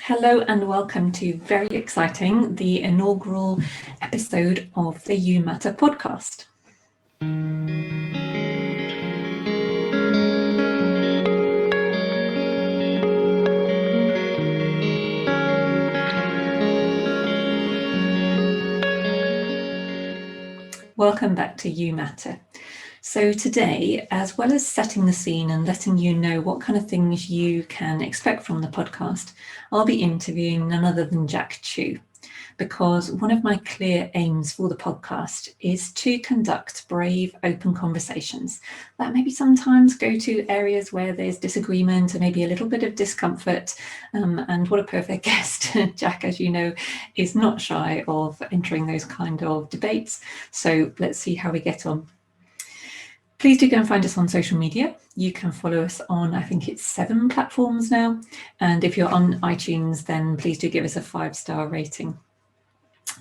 Hello and welcome to very exciting, the inaugural episode of the You Matter podcast. Welcome back to You Matter. So today, as well as setting the scene and letting you know what kind of things you can expect from the podcast, I'll be interviewing none other than Jack Chew, because one of my clear aims for the podcast is to conduct brave, open conversations that maybe sometimes go to areas where there's disagreement and maybe a little bit of discomfort. And what a perfect guest. Jack, as you know, is not shy of entering those kind of debates. So let's see how we get on. Please do go and find us on social media. You can follow us on, I think it's 7 platforms now. And if you're on iTunes, then please do give us a 5-star rating.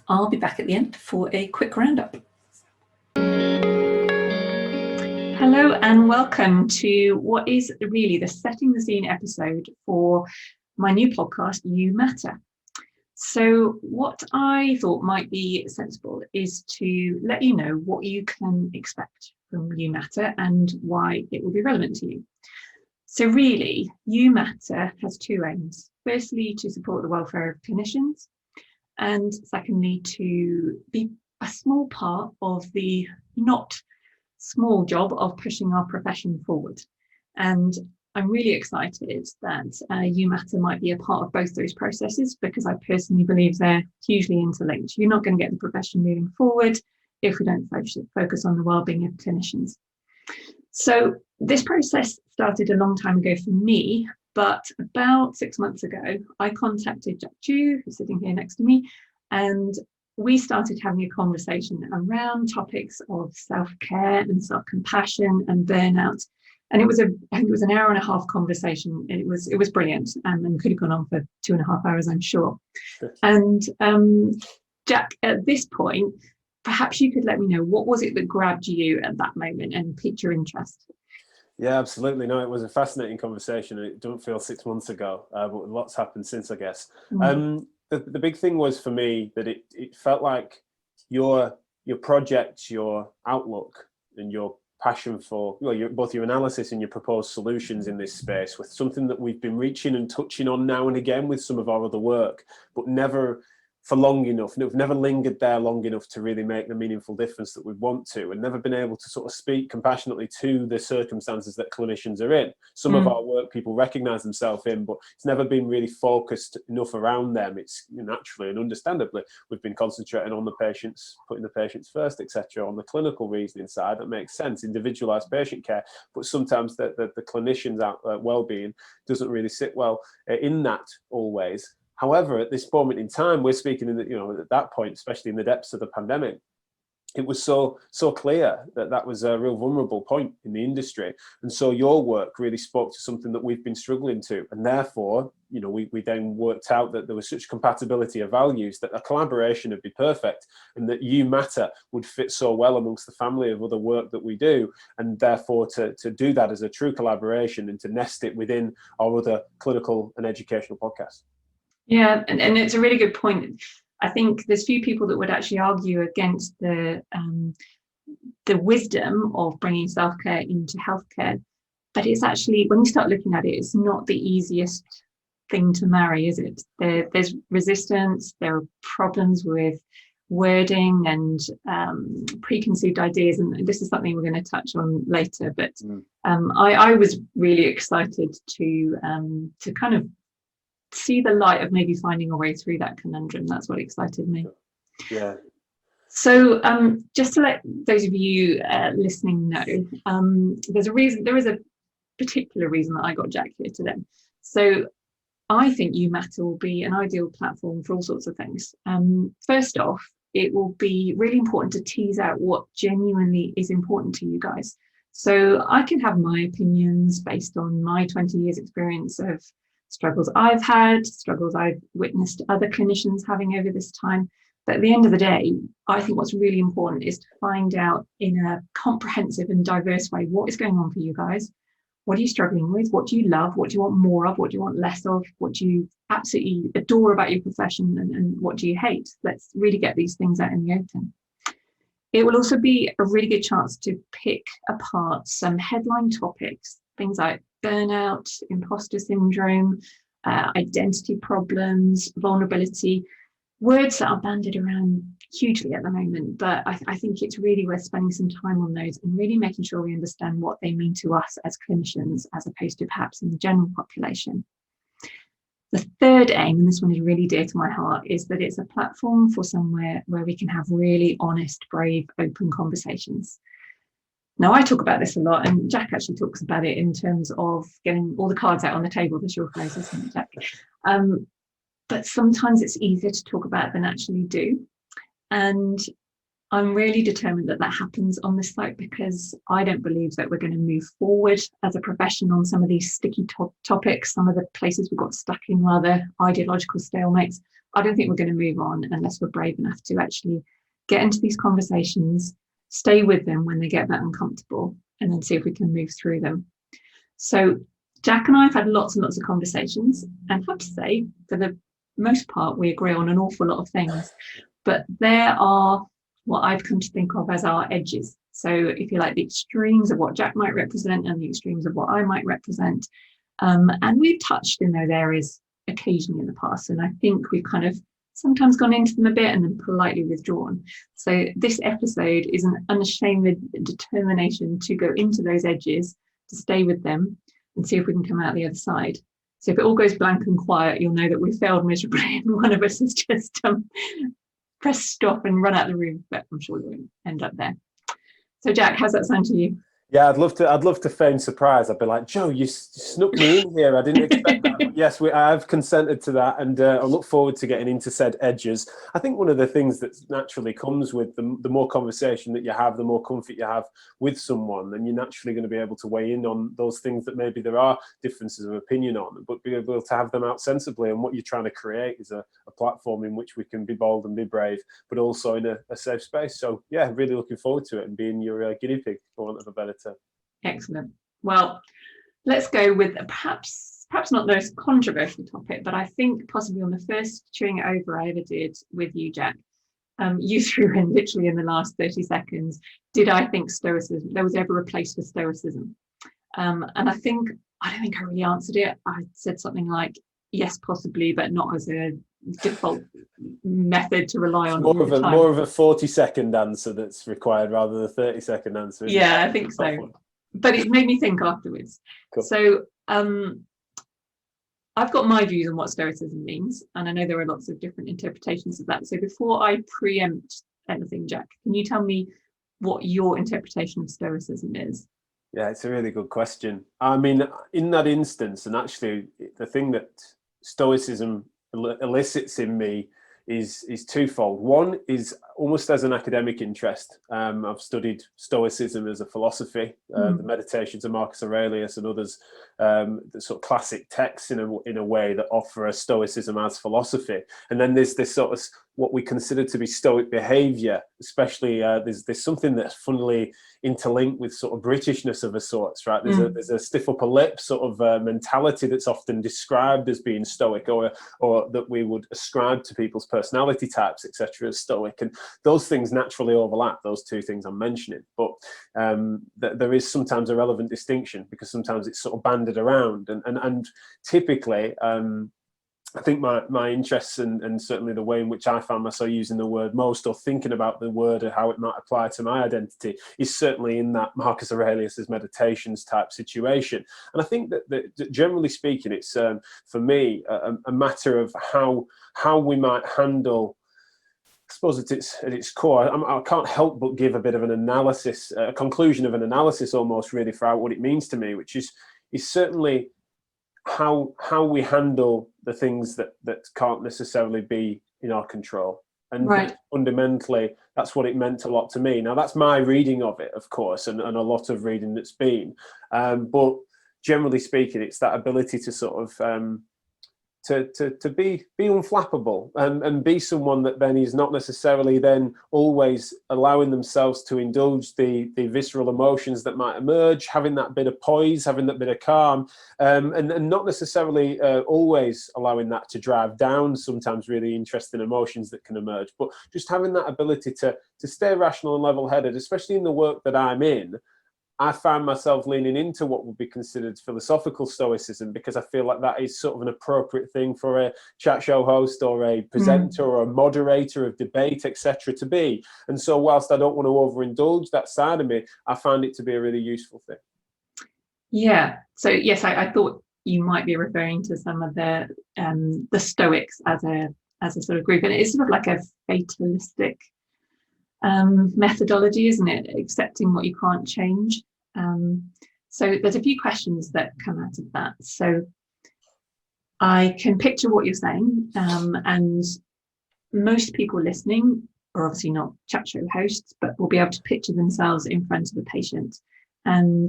I'll be back at the end for a quick roundup. Hello and welcome to what is really the setting the scene episode for my new podcast, You Matter. So what I thought might be sensible is to let you know what you can expect from You Matter and why it will be relevant to you. So really, You Matter has 2 aims. Firstly, to support the welfare of clinicians, and secondly, to be a small part of the not small job of pushing our profession forward. And I'm really excited that You Matter might be a part of both those processes, because I personally believe they're hugely interlinked. You're not going to get the profession moving forward if we don't focus on the well-being of clinicians. So this process started a long time ago for me, but about 6 months ago, I contacted Jack Chew, who's sitting here next to me, and we started having a conversation around topics of self-care and self-compassion and burnout. And I think it was an hour and a half conversation. It was brilliant, and could have gone on for 2.5 hours, I'm sure. And Jack, at this point, perhaps you could let me know, what was it that grabbed you at that moment and piqued your interest? Yeah, absolutely. No, it was a fascinating conversation. It don't feel 6 months ago, but lots happened since, I guess. The big thing was for me that it felt like your project, your outlook, and your passion for both your analysis and your proposed solutions in this space was something that we've been reaching and touching on now and again with some of our other work, but never for long enough. We've never lingered there long enough to really make the meaningful difference that we want to, and never been able to sort of speak compassionately to the circumstances that clinicians are in. Some of our work people recognize themselves in, but it's never been really focused enough around them. It's naturally and understandably, we've been concentrating on the patients, putting the patients first, etc., on the clinical reasoning side. That makes sense, individualized patient care, but sometimes the clinicians' well-being doesn't really sit well in that always. However, at this moment in time, we're speaking in at that point, especially in the depths of the pandemic, it was so clear that was a real vulnerable point in the industry. And so your work really spoke to something that we've been struggling to. And therefore, we then worked out that there was such compatibility of values that a collaboration would be perfect, and that You Matter would fit so well amongst the family of other work that we do. And therefore, to do that as a true collaboration and to nest it within our other clinical and educational podcasts. Yeah, and it's a really good point. I think there's few people that would actually argue against the wisdom of bringing self-care into healthcare, but it's actually, when you start looking at it, it's not the easiest thing to marry, is it? There's resistance, there are problems with wording and preconceived ideas, and this is something we're going to touch on later. But I was really excited to kind of see the light of maybe finding a way through that conundrum. That's what excited me. Yeah. So just to let those of you listening know, there is a particular reason that I got Jack here today. So I think You Matter will be an ideal platform for all sorts of things. First off, it will be really important to tease out what genuinely is important to you guys. So I can have my opinions based on my 20 years experience of struggles I've had, struggles I've witnessed other clinicians having over this time. But at the end of the day, I think what's really important is to find out in a comprehensive and diverse way what is going on for you guys, What are you struggling with? What do you love? What do you want more of? What do you want less of? What do you absolutely adore about your profession? And what do you hate? Let's really get these things out in the open. It will also be a really good chance to pick apart some headline topics, things like burnout, imposter syndrome, identity problems, vulnerability, words that are bandied around hugely at the moment, but I think it's really worth spending some time on those and really making sure we understand what they mean to us as clinicians, as opposed to perhaps in the general population. The third aim, and this one is really dear to my heart, is that it's a platform for somewhere where we can have really honest, brave, open conversations. Now, I talk about this a lot, and Jack actually talks about it in terms of getting all the cards out on the table. That's your phrase, isn't it, Jack? But sometimes it's easier to talk about than actually do. And I'm really determined that that happens on this site, because I don't believe that we're going to move forward as a profession on some of these sticky topics, some of the places we got stuck in rather ideological stalemates. I don't think we're going to move on unless we're brave enough to actually get into these conversations, stay with them when they get that uncomfortable, and then see if we can move through them. So Jack and I have had lots and lots of conversations, and I have to say, for the most part, we agree on an awful lot of things, but there are what I've come to think of as our edges. So if you like, the extremes of what Jack might represent and the extremes of what I might represent. And we've touched in those areas occasionally in the past. And I think we've kind of sometimes gone into them a bit and then politely withdrawn. So this episode is an unashamed determination to go into those edges, to stay with them and see if we can come out the other side. So if it all goes blank and quiet, you'll know that we failed miserably and one of us has just press stop and run out of the room, but I'm sure we won't end up there. So Jack, how's that sound to you? Yeah, I'd love to feign surprise. I'd be like, Joe, you snuck me in here. I didn't expect that. But yes, I've consented to that, and I look forward to getting into said edges. I think one of the things that naturally comes with the more conversation that you have, the more comfort you have with someone, then you're naturally going to be able to weigh in on those things that maybe there are differences of opinion on, but be able to have them out sensibly. And what you're trying to create is a platform in which we can be bold and be brave, but also in a safe space. So yeah, really looking forward to it and being your guinea pig, for want of a better term. Excellent. Well, let's go with perhaps not the most controversial topic, but I think possibly on the first Chewing It Over I ever did with you, Jack, you threw in literally in the last 30 seconds, did I think stoicism, there was ever a place for stoicism? And I don't think I really answered it. I said something like, yes, possibly, but not as a default method to rely on. More of a 40-second answer that's required rather than a 30-second answer. Yeah, I think so. But it made me think afterwards. Cool. So I've got my views on what stoicism means, and I know there are lots of different interpretations of that. So before I preempt anything, Jack, can you tell me what your interpretation of stoicism is? Yeah, it's a really good question. I mean, in that instance, and actually the thing that stoicism elicits in me is twofold. One is almost as an academic interest. I've studied Stoicism as a philosophy, the Meditations of Marcus Aurelius and others, the sort of classic texts in a way that offer a Stoicism as philosophy. And then there's this sort of what we consider to be Stoic behaviour, especially there's something that's funnily interlinked with sort of Britishness of a sort, right? There's a stiff upper lip sort of mentality that's often described as being Stoic, or that we would ascribe to people's personality types, etc., as Stoic. And those things naturally overlap, those two things I'm mentioning. But there is sometimes a relevant distinction, because sometimes it's sort of banded around. And typically, I think my interests and certainly the way in which I found myself using the word most, or thinking about the word and how it might apply to my identity, is certainly in that Marcus Aurelius's Meditations type situation. And I think that generally speaking, it's for me a matter of how we might handle, I suppose at its core, I can't help but give a bit of an analysis, a conclusion of an analysis almost, really, for what it means to me, which is certainly how we handle the things that can't necessarily be in our control. And right. Fundamentally, that's what it meant a lot to me. Now, that's my reading of it, of course, and a lot of reading that's been. But generally speaking, it's that ability to sort of to be unflappable and be someone that then is not necessarily then always allowing themselves to indulge the visceral emotions that might emerge, having that bit of poise, having that bit of calm, and not necessarily always allowing that to drive down sometimes really interesting emotions that can emerge, but just having that ability to stay rational and level-headed, especially in the work that I'm in. I find myself leaning into what would be considered philosophical stoicism, because I feel like that is sort of an appropriate thing for a chat show host or a presenter or a moderator of debate, etc. to be. And so whilst I don't want to overindulge that side of me, I find it to be a really useful thing. Yeah. So yes, I thought you might be referring to some of the Stoics as a sort of group, and it is sort of like a fatalistic methodology, isn't it? Accepting what you can't change. So there's a few questions that come out of that. So I can picture what you're saying, and most people listening are obviously not chat show hosts, but will be able to picture themselves in front of a patient, and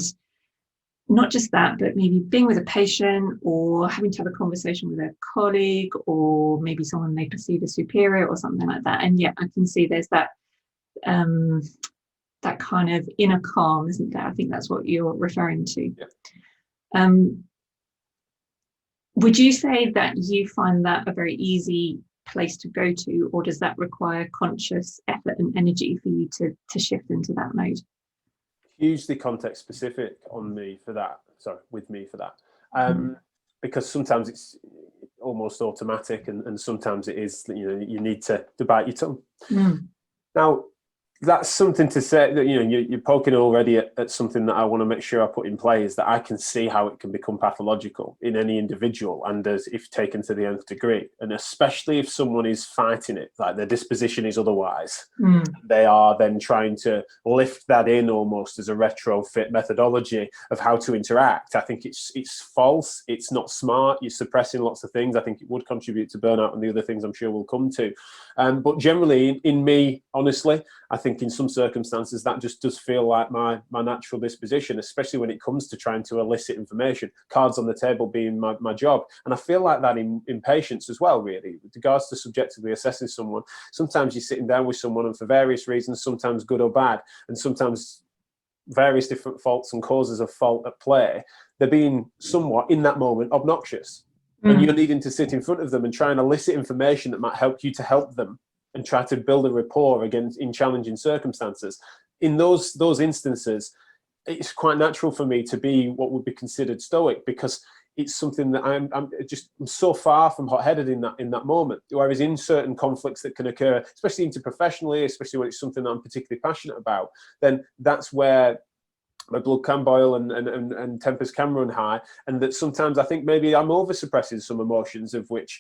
not just that, but maybe being with a patient or having to have a conversation with a colleague, or maybe someone they perceive as superior or something like that. And yeah, I can see there's that that kind of inner calm, isn't there? I think that's what you're referring to. Yeah. Would you say that you find that a very easy place to go to, or does that require conscious effort and energy for you to shift into that mode? Hugely context specific on me for that. Sorry, with me for that. Because sometimes it's almost automatic, and sometimes it is, you need to bite your tongue. Now, that's something to say that, you're poking already at something that I want to make sure I put in play, is that I can see how it can become pathological in any individual, and as if taken to the nth degree, and especially if someone is fighting it, like their disposition is otherwise, they are then trying to lift that in almost as a retrofit methodology of how to interact. I think it's false. It's not smart. You're suppressing lots of things. I think it would contribute to burnout and the other things I'm sure we'll come to. But generally, in me, honestly, I think in some circumstances that just does feel like my natural disposition, especially when it comes to trying to elicit information, cards on the table being my job. And I feel like that in patients as well, really, with regards to subjectively assessing someone. Sometimes you're sitting down with someone, and for various reasons, sometimes good or bad, and sometimes various different faults and causes of fault at play, they're being somewhat, in that moment, obnoxious. And you're needing to sit in front of them and try and elicit information that might help you to help them, and try to build a rapport against in challenging circumstances. In those instances, it's quite natural for me to be what would be considered stoic, because it's something that I'm so far from hot-headed in that moment. Whereas in certain conflicts that can occur, especially interprofessionally, especially when it's something that I'm particularly passionate about, then that's where my blood can boil and tempers can run high, and that sometimes I think maybe I'm over suppressing some emotions, of which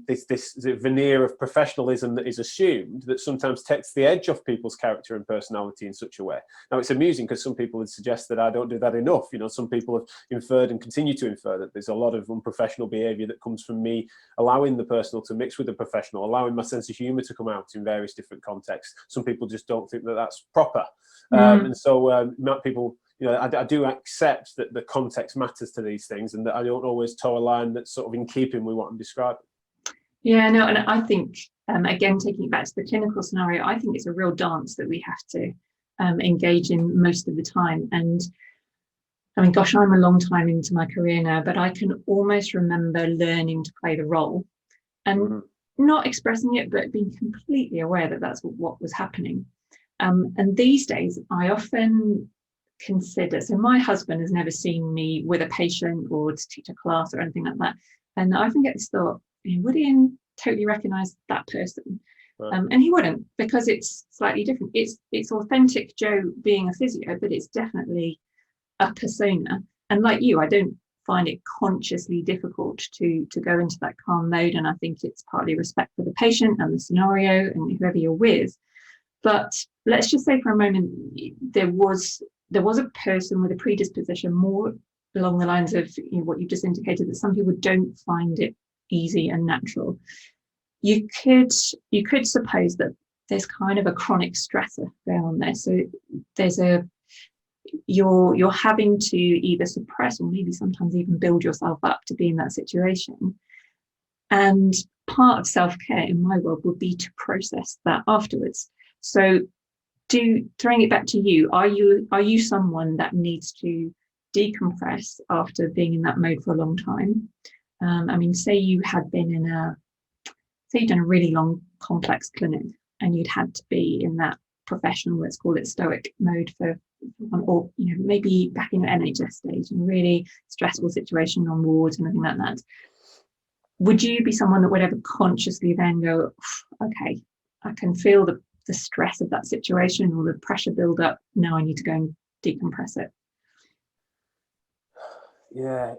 this veneer of professionalism that is assumed, that sometimes takes the edge off people's character and personality in such a way. Now, it's amusing because some people would suggest that I don't do that enough. Some people have inferred and continue to infer that there's a lot of unprofessional behaviour that comes from me allowing the personal to mix with the professional, allowing my sense of humour to come out in various different contexts. Some people just don't think that that's proper. And so people, I do accept that the context matters to these things, and that I don't always toe a line that's sort of in keeping with what I'm describing. Yeah, no, and I think, again, taking it back to the clinical scenario, I think it's a real dance that we have to engage in most of the time. And I mean, gosh, I'm a long time into my career now, but I can almost remember learning to play the role and not expressing it, but being completely aware that that's what was happening. And these days, I often consider, so my husband has never seen me with a patient or to teach a class or anything like that. And I often get this thought, would Ian totally recognise that person? Right. And he wouldn't, because it's slightly different. It's authentic Joe being a physio, but it's definitely a persona. And like you, I don't find it consciously difficult to go into that calm mode. And I think it's partly respect for the patient and the scenario and whoever you're with. But let's just say for a moment, there was a person with a predisposition more along the lines of what you've just indicated, that some people don't find it easy and natural. You could suppose that there's kind of a chronic stressor going on there. So there's you're having to either suppress or maybe sometimes even build yourself up to be in that situation. And part of self-care in my world would be to process that afterwards. So throwing it back to you, are you someone that needs to decompress after being in that mode for a long time? I mean, say you'd done a really long complex clinic and you'd had to be in that professional, let's call it stoic mode or maybe back in your NHS stage, and really stressful situation on wards and everything like that. Would you be someone that would ever consciously then go, okay, I can feel the stress of that situation or the pressure build up, now I need to go and decompress it? Yeah,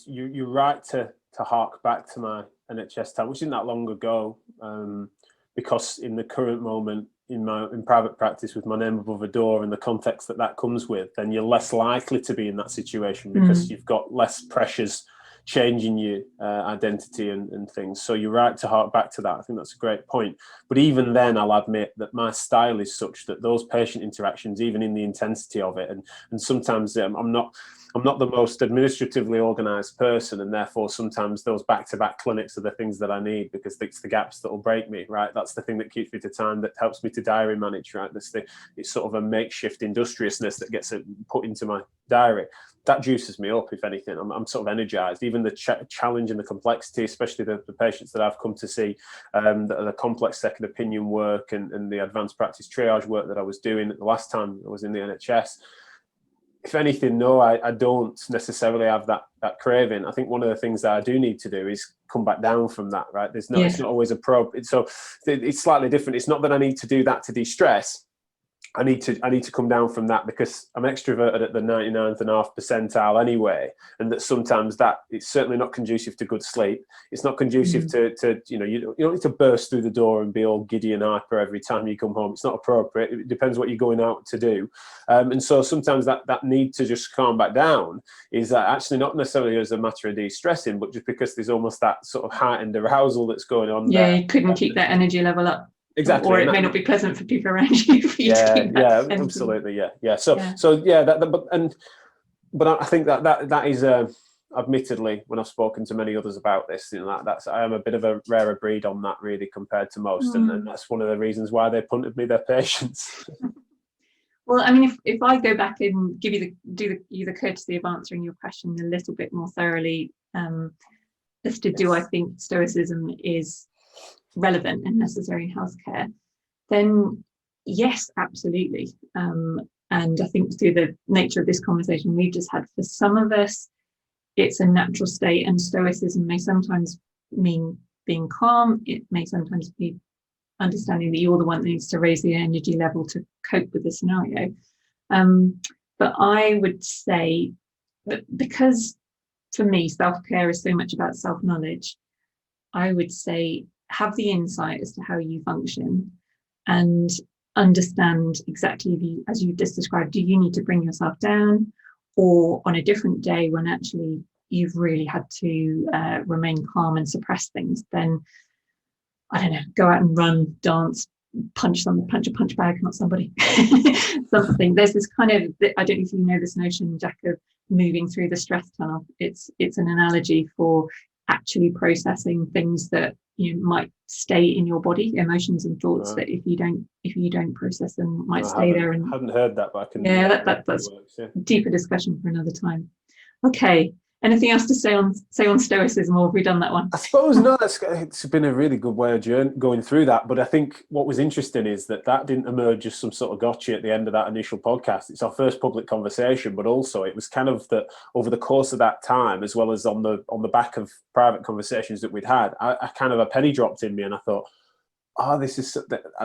you're right to hark back to my NHS time, which isn't that long ago, because in the current moment in private practice with my name above a door and the context that comes with, then you're less likely to be in that situation because you've got less pressures changing your identity and things. So you're right to hark back to that. I think that's a great point. But even then, I'll admit that my style is such that those patient interactions, even in the intensity of it, and sometimes I'm not the most administratively organized person, and therefore sometimes those back-to-back clinics are the things that I need, because it's the gaps that will break me, right? That's the thing that keeps me to time, that helps me to diary manage, right? It's sort of a makeshift industriousness that gets put into my diary. That juices me up, if anything. I'm sort of energized. Even the challenge and the complexity, especially the patients that I've come to see, the complex second opinion work and the advanced practice triage work that I was doing the last time I was in the NHS. If anything, no, I don't necessarily have that craving. I think one of the things that I do need to do is come back down from that, right? It's not always appropriate. So it's slightly different. It's not that I need to do that to de-stress. I need to come down from that because I'm extroverted at the 99.5th percentile anyway, and that sometimes that it's certainly not conducive to good sleep. It's not conducive to you don't need to burst through the door and be all giddy and hyper every time you come home. It's not appropriate. It depends what you're going out to do, and so sometimes that need to just calm back down is actually not necessarily as a matter of de-stressing, but just because there's almost that sort of heightened arousal that's going on. Yeah, you couldn't keep that energy level up. Exactly. Or it may not be pleasant for people around you. Absolutely. Yeah. So but I think that is admittedly, when I've spoken to many others about this, I am a bit of a rarer breed on that, really, compared to most, and that's one of the reasons why they punted me their patience. Well, I mean, if I go back and give you the courtesy of answering your question a little bit more thoroughly, as to do I think Stoicism is relevant and necessary in healthcare, then yes, absolutely. And I think through the nature of this conversation we've just had, for some of us, it's a natural state, and Stoicism may sometimes mean being calm. It may sometimes be understanding that you're the one that needs to raise the energy level to cope with the scenario. But I would say that because for me, self-care is so much about self-knowledge, I would say have the insight as to how you function and understand exactly as you just described, do you need to bring yourself down, or on a different day when actually you've really had to remain calm and suppress things, then I don't know, go out and run, dance, punch a punch bag, not somebody. Something. There's this kind of, I don't know if you know this notion, Jack, of moving through the stress tunnel. It's an analogy for actually processing things that might stay in your body, emotions and thoughts that if you don't process them might stay there. And I haven't heard that, but I can. Yeah, that's deeper discussion for another time. Okay. Anything else to say on Stoicism, or have we done that one? I suppose no. It's been a really good way of going through that. But I think what was interesting is that didn't emerge as some sort of gotcha at the end of that initial podcast. It's our first public conversation, but also it was kind of that over the course of that time, as well as on the back of private conversations that we'd had, I kind of a penny dropped in me, and I thought, this is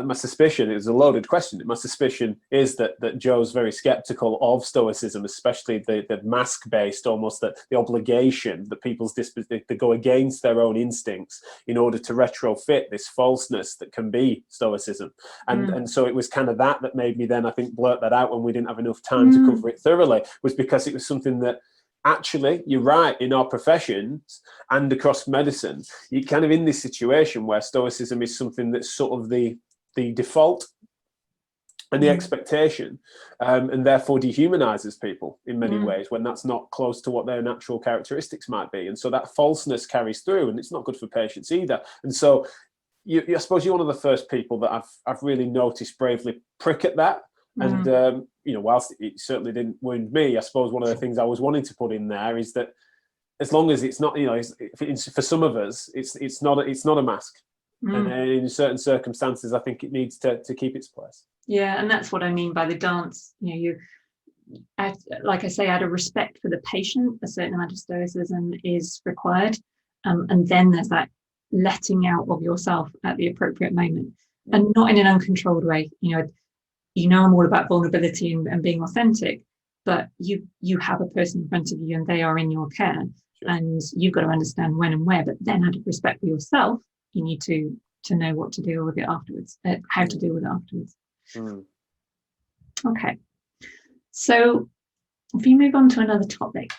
my suspicion. It was a loaded question. My suspicion is that Joe's very skeptical of Stoicism, especially the mask-based, almost the obligation that people's they go against their own instincts in order to retrofit this falseness that can be Stoicism. And so it was kind of that made me then, I think, blurt that out when we didn't have enough time to cover it thoroughly, was because it was something that actually, you're right, in our professions and across medicine, you're kind of in this situation where Stoicism is something that's sort of the default. and the expectation, and therefore dehumanizes people in many ways when that's not close to what their natural characteristics might be. And so that falseness carries through, and it's not good for patients either. And so I suppose you're one of the first people that I've really noticed bravely prick at that. And, whilst it certainly didn't wound me, I suppose one of the things I was wanting to put in there is that as long as it's not, for some of us, it's not a mask. And in certain circumstances, I think it needs to keep its place. Yeah, and that's what I mean by the dance. Like I say, out of respect for the patient, a certain amount of stoicism is required. And then there's that letting out of yourself at the appropriate moment, and not in an uncontrolled way. I'm all about vulnerability and being authentic, but you have a person in front of you and they are in your care, and you've got to understand when and where. But then, out of respect for yourself, you need to know what to deal with it afterwards, how to deal with it afterwards. Okay, so if you move on to another topic,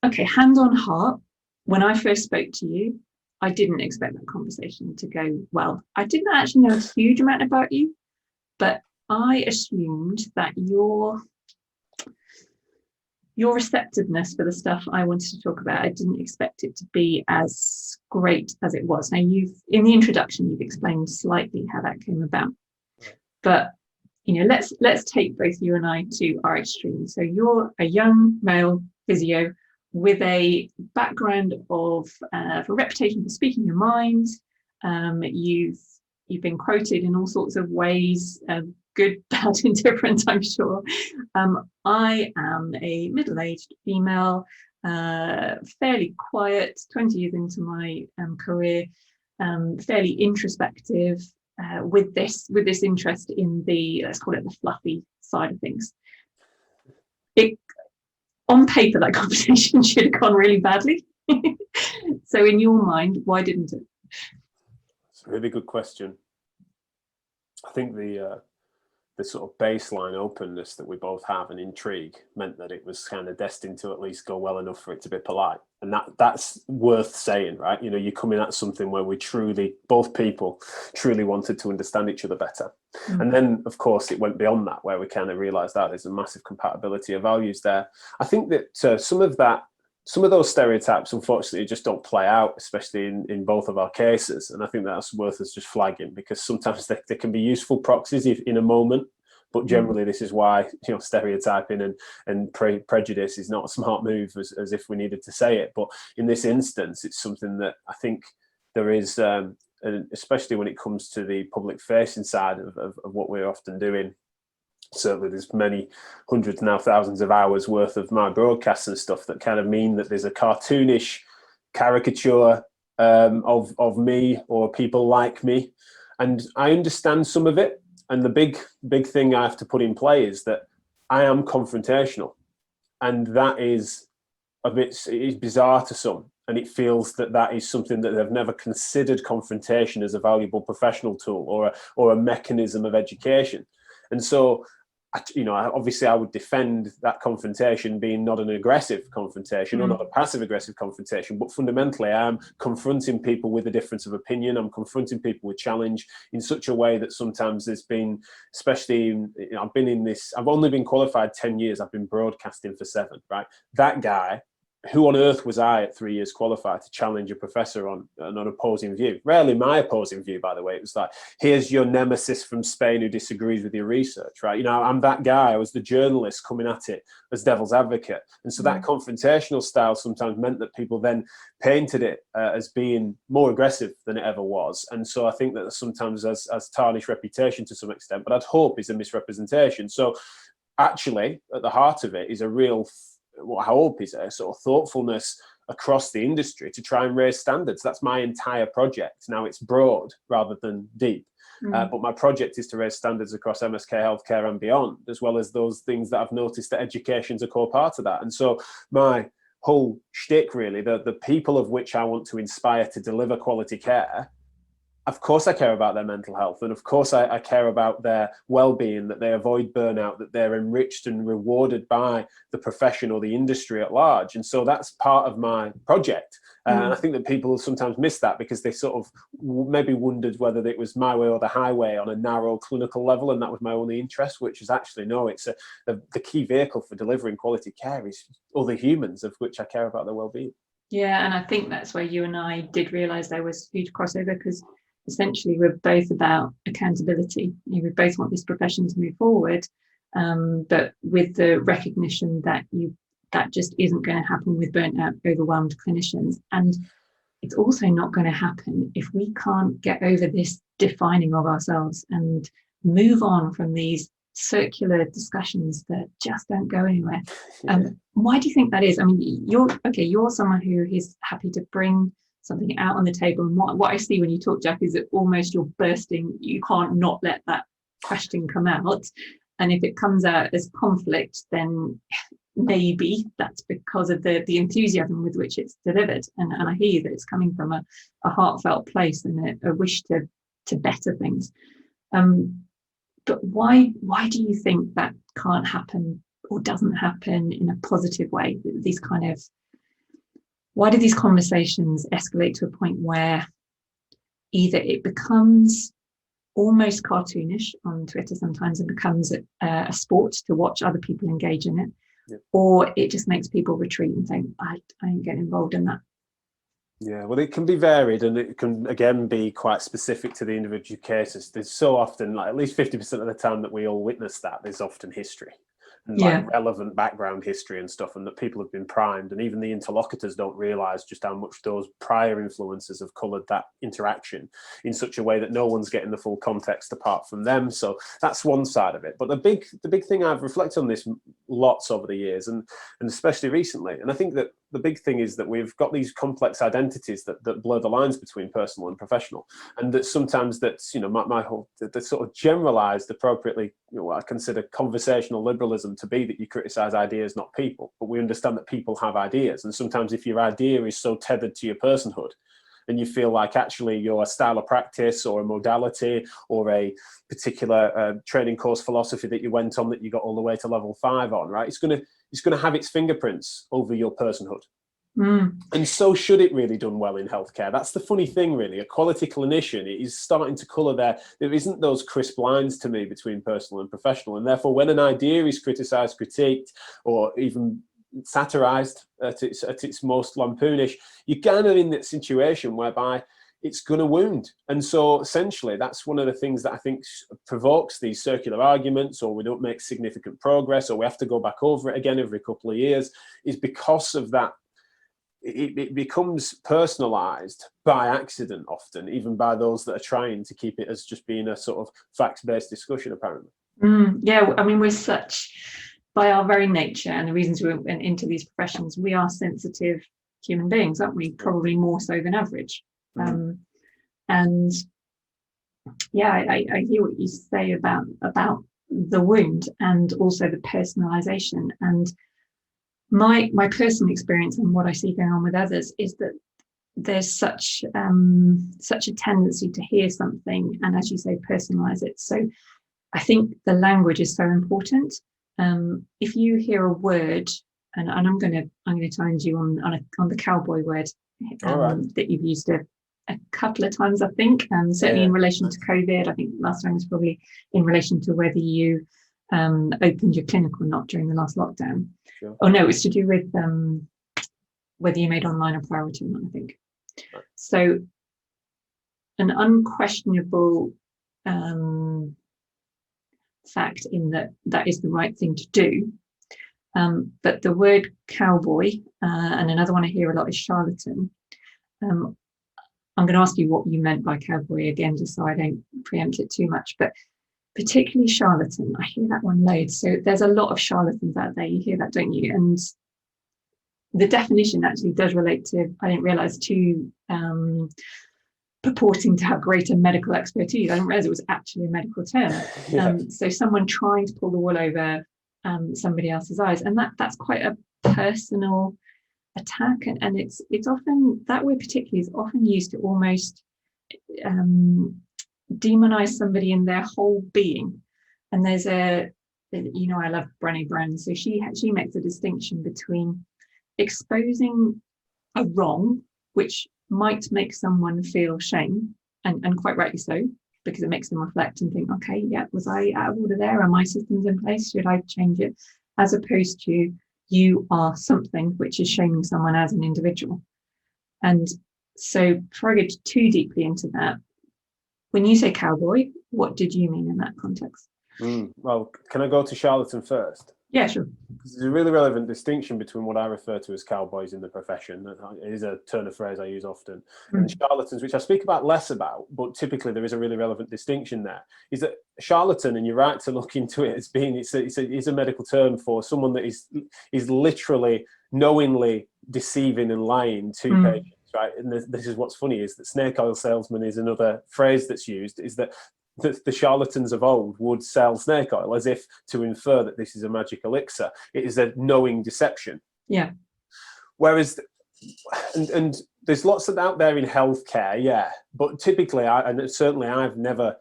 okay, hand on heart, when I first spoke to you, I didn't expect that conversation to go well. I didn't actually know a huge amount about you, but I assumed that your receptiveness for the stuff I wanted to talk about, I didn't expect it to be as great as it was. Now, in the introduction, you've explained slightly how that came about, but let's take both you and I to our extreme. So you're a young male physio with a background of a reputation for speaking your mind. You've been quoted in all sorts of ways, good, bad, indifferent, I'm sure. I am a middle-aged female, fairly quiet, 20 years into my career, fairly introspective, with this interest in the, let's call it the fluffy side of things. On paper, that conversation should have gone really badly. So in your mind, why didn't it? It's a really good question. I think the sort of baseline openness that we both have and intrigue meant that it was kind of destined to at least go well enough for it to be polite. And that's worth saying, right? You're coming at something where both people truly wanted to understand each other better. And then, of course, it went beyond that, where we kind of realized that there's a massive compatibility of values there. I think that some of those stereotypes, unfortunately, just don't play out, especially in both of our cases. And I think that's worth us just flagging, because sometimes they can be useful proxies in a moment. But generally, this is why stereotyping and prejudice is not a smart move, as if we needed to say it. But in this instance, it's something that I think there is, especially when it comes to the public-facing side of what we're often doing. Certainly there's many hundreds, now thousands of hours worth of my broadcasts and stuff that kind of mean that there's a cartoonish caricature of me or people like me. And I understand some of it. And the big thing I have to put in play is that I am confrontational. And that is it is bizarre to some. And it feels that is something that they've never considered confrontation as a valuable professional tool or a mechanism of education. And so, obviously I would defend that confrontation being not an aggressive confrontation or not a passive aggressive confrontation, but fundamentally I'm confronting people with a difference of opinion. I'm confronting people with challenge in such a way that sometimes there's been, especially, I've only been qualified 10 years. I've been broadcasting for 7, right? That guy, who on earth was I at 3 years qualified to challenge a professor on an opposing view? Rarely my opposing view, by the way. It was like, here's your nemesis from Spain who disagrees with your research, right? I'm that guy. I was the journalist coming at it as devil's advocate. And so that confrontational style sometimes meant that people then painted it as being more aggressive than it ever was. And so I think that sometimes has tarnished reputation to some extent, but I'd hope is a misrepresentation. So actually, at the heart of it is a real what I hope is a sort of thoughtfulness across the industry to try and raise standards. That's my entire project. Now it's broad rather than deep, but my project is to raise standards across MSK healthcare and beyond, as well as those things that I've noticed that education's a core part of that. And so my whole shtick, really, the people of which I want to inspire to deliver quality care of course I care about their mental health, and of course I care about their well-being, that they avoid burnout, that they're enriched and rewarded by the profession or the industry at large. And so that's part of my project. And I think that people sometimes miss that because they sort of maybe wondered whether it was my way or the highway on a narrow clinical level, and that was my only interest, which is actually no, it's the key vehicle for delivering quality care is other humans, of which I care about their well-being. Yeah, and I think that's where you and I did realise there was huge crossover, because essentially we're both about accountability. We both want this profession to move forward, but with the recognition that that just isn't going to happen with burnt out, overwhelmed clinicians. And it's also not going to happen if we can't get over this defining of ourselves and move on from these circular discussions that just don't go anywhere. Why do you think that is? I mean, you're someone who is happy to bring something out on the table, and what I see when you talk, Jack, is that almost you're bursting. You can't not let that question come out, and if it comes out as conflict, then maybe that's because of the enthusiasm with which it's delivered. And I hear you that it's coming from a heartfelt place and a wish to better things. But why do you think that can't happen or doesn't happen in a positive way? Why do these conversations escalate to a point where either it becomes almost cartoonish on Twitter sometimes and becomes a sport to watch other people engage in it, or it just makes people retreat and think, I ain't getting involved in that? Yeah, well, it can be varied, and it can, again, be quite specific to the individual cases. There's so often, like at least 50% of the time that we all witness that, there's often history. And like relevant background history and stuff, and that people have been primed, and even the interlocutors don't realize just how much those prior influences have colored that interaction in such a way that no one's getting the full context apart from them. So that's one side of it. But the big thing, I've reflected on this lots over the years, and especially recently, and I think that the big thing is that we've got these complex identities that blur the lines between personal and professional, and that sometimes that's, my whole, the sort of generalized appropriately, what I consider conversational liberalism to be that you criticize ideas, not people. But we understand that people have ideas, and sometimes if your idea is so tethered to your personhood, and you feel like actually your style of practice or a modality or a particular training course philosophy that you went on that you got all the way to level 5 on, right? It's going to have its fingerprints over your personhood. And so should it really done well in healthcare. That's the funny thing, really. A quality clinician is starting to colour there isn't those crisp lines to me between personal and professional. And therefore, when an idea is criticised, critiqued, or even satirised at its most lampoonish, you're kind of in that situation whereby it's going to wound. And so essentially, that's one of the things that I think provokes these circular arguments, or we don't make significant progress, or we have to go back over it again every couple of years, is because of that. It becomes personalized by accident often, even by those that are trying to keep it as just being a sort of facts-based discussion, apparently. Yeah, I mean, we're such, by our very nature and the reasons we went into these professions, we are sensitive human beings, aren't we? Probably more so than average. And yeah, I hear what you say about the wound and also the personalization. And my personal experience and what I see going on with others is that there's such a tendency to hear something and, as you say, personalize it. So I think the language is so important. If you hear a word, and I'm going to challenge you on the cowboy word that you've used a couple of times, I think, certainly in relation to COVID. I think last time was probably in relation to whether you opened your clinic or not during the last lockdown. Sure. Oh no, it was to do with whether you made online a priority or not, I think. Right. So an unquestionable fact in that is the right thing to do. But the word cowboy, and another one I hear a lot is charlatan. I'm going to ask you what you meant by cowboy again, just so I don't preempt it too much. But particularly charlatan, I hear that one loads. So there's a lot of charlatans out there. You hear that, don't you? And the definition actually does relate to, I didn't realize, to purporting to have greater medical expertise. I didn't realize it was actually a medical term. So someone trying to pull the wool over somebody else's eyes, and that's quite a personal attack. And it's often, that word particularly is often used to almost demonize somebody in their whole being. And there's I love Brené Brown, so she makes a distinction between exposing a wrong, which might make someone feel shame, and quite rightly so, because it makes them reflect and think, okay, yeah, was I out of order there? Are my systems in place? Should I change it? As opposed to, you are something, which is shaming someone as an individual. And so before I go too deeply into that, when you say cowboy, what did you mean in that context? Well, can I go to charlatan first? Yeah, sure. There's a really relevant distinction between what I refer to as cowboys in the profession. It is a turn of phrase I use often. And charlatans, which I speak about less about, but typically there is a really relevant distinction there, is that charlatan, and you're right to look into it as being, it's a medical term for someone that is literally knowingly deceiving and lying to patients, right? And this is what's funny, is that snake oil salesman is another phrase that's used, is that the charlatans of old would sell snake oil as if to infer that this is a magic elixir. It is a knowing deception. Yeah. Whereas, and there's lots of out there in healthcare, yeah. But typically, I've never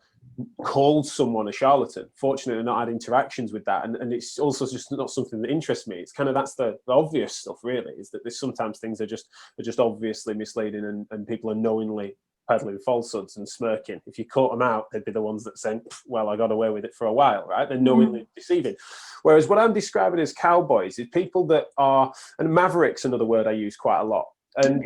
called someone a charlatan. Fortunately, I've not had interactions with that, and it's also just not something that interests me. It's kind of, that's the obvious stuff, really, is that there's sometimes things are just obviously misleading, and people are knowingly peddling falsehoods and smirking. If you caught them out, they'd be the ones that say, well, I got away with it for a while, right? They're knowingly deceiving. Whereas what I'm describing as cowboys is people that are, and maverick's another word I use quite a lot. And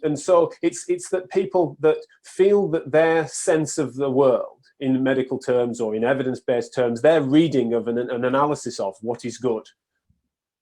and so it's that people that feel that their sense of the world, in medical terms or in evidence-based terms, their reading of an analysis of what is good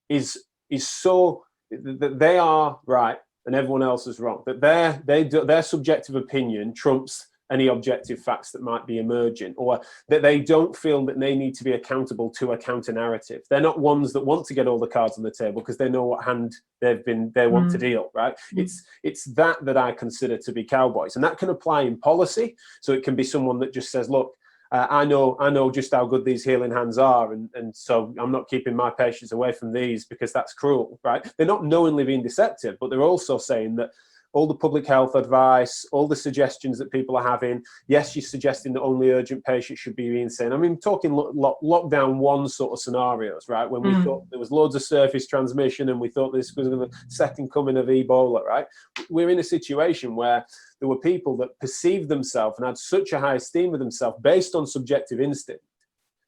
is so that they are right and everyone else is wrong, that their subjective opinion trumps any objective facts that might be emerging, or that they don't feel that they need to be accountable to a counter narrative. They're not ones that want to get all the cards on the table because they know what hand they want to deal, right? It's that I consider to be cowboys, and that can apply in policy. So it can be someone that just says, look, I know just how good these healing hands are, and so I'm not keeping my patients away from these because that's cruel, right? They're not knowingly being deceptive, but they're also saying that all the public health advice, all the suggestions that people are having, yes, you're suggesting that only urgent patients should be being seen. I mean, talking lockdown one sort of scenarios, right? When we thought there was loads of surface transmission and we thought this was the second coming of Ebola, right? We're in a situation where there were people that perceived themselves and had such a high esteem of themselves based on subjective instinct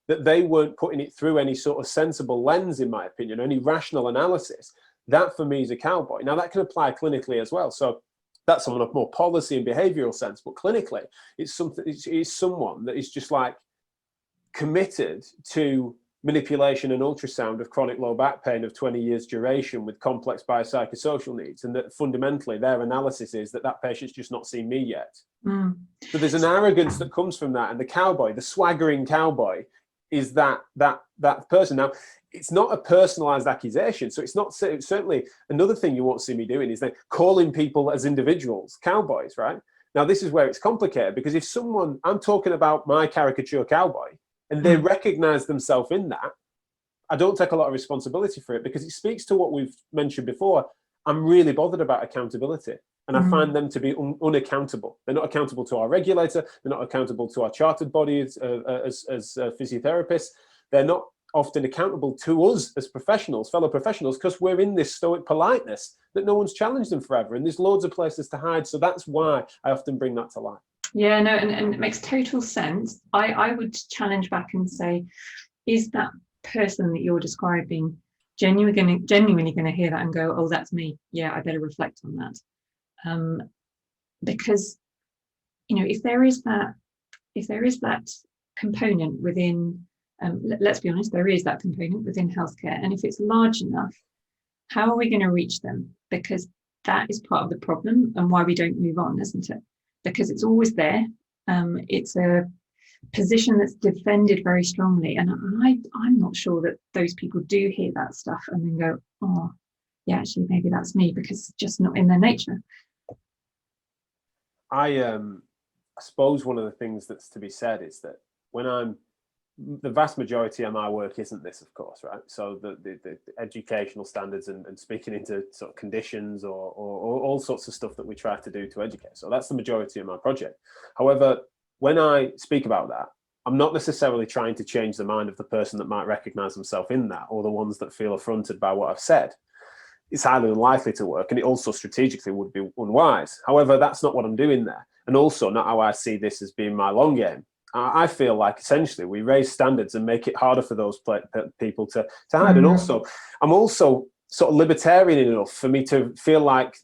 that they weren't putting it through any sort of sensible lens, in my opinion, any rational analysis. That for me is a cowboy. Now that can apply clinically as well. So that's on a more policy and behavioral sense, but clinically it's someone that is just like committed to manipulation and ultrasound of chronic low back pain of 20 years duration with complex biopsychosocial needs, and that fundamentally their analysis is that patient's just not seen me yet. So there's an arrogance that comes from that, and the cowboy, the swaggering cowboy, is that person. Now, it's not a personalized accusation, so it's certainly another thing you won't see me doing is then calling people as individuals cowboys, right? Now, this is where it's complicated, because if I'm talking about my caricature cowboy and they recognize themselves in that, I don't take a lot of responsibility for it, because it speaks to what we've mentioned before. I'm really bothered about accountability, and I find them to be unaccountable. They're not accountable to our regulator. They're not accountable to our chartered bodies as physiotherapists. They're not often accountable to us as professionals, fellow professionals, because we're in this stoic politeness that no one's challenged them forever, and there's loads of places to hide. So that's why I often bring that to light. Yeah, no, and it makes total sense. I would challenge back and say, is that person that you're describing genuinely going to hear that and go, oh, that's me. Yeah, I better reflect on that. Because, if there is that component within, let's be honest, there is that component within healthcare. And if it's large enough, how are we going to reach them? Because that is part of the problem and why we don't move on, isn't it? Because it's always there. It's a position that's defended very strongly. And I'm not sure that those people do hear that stuff and then go, oh, yeah, actually, maybe that's me, because it's just not in their nature. I suppose one of the things that's to be said is that when I'm the vast majority of my work isn't this, of course, right? So the educational standards and speaking into sort of conditions or all sorts of stuff that we try to do to educate. So that's the majority of my project. However, when I speak about that, I'm not necessarily trying to change the mind of the person that might recognize themselves in that, or the ones that feel affronted by what I've said. It's highly unlikely to work, and it also strategically would be unwise. However, that's not what I'm doing there, and also not how I see this as being my long game. I feel like essentially we raise standards and make it harder for those people to hide. And also, I'm also sort of libertarian enough for me to feel like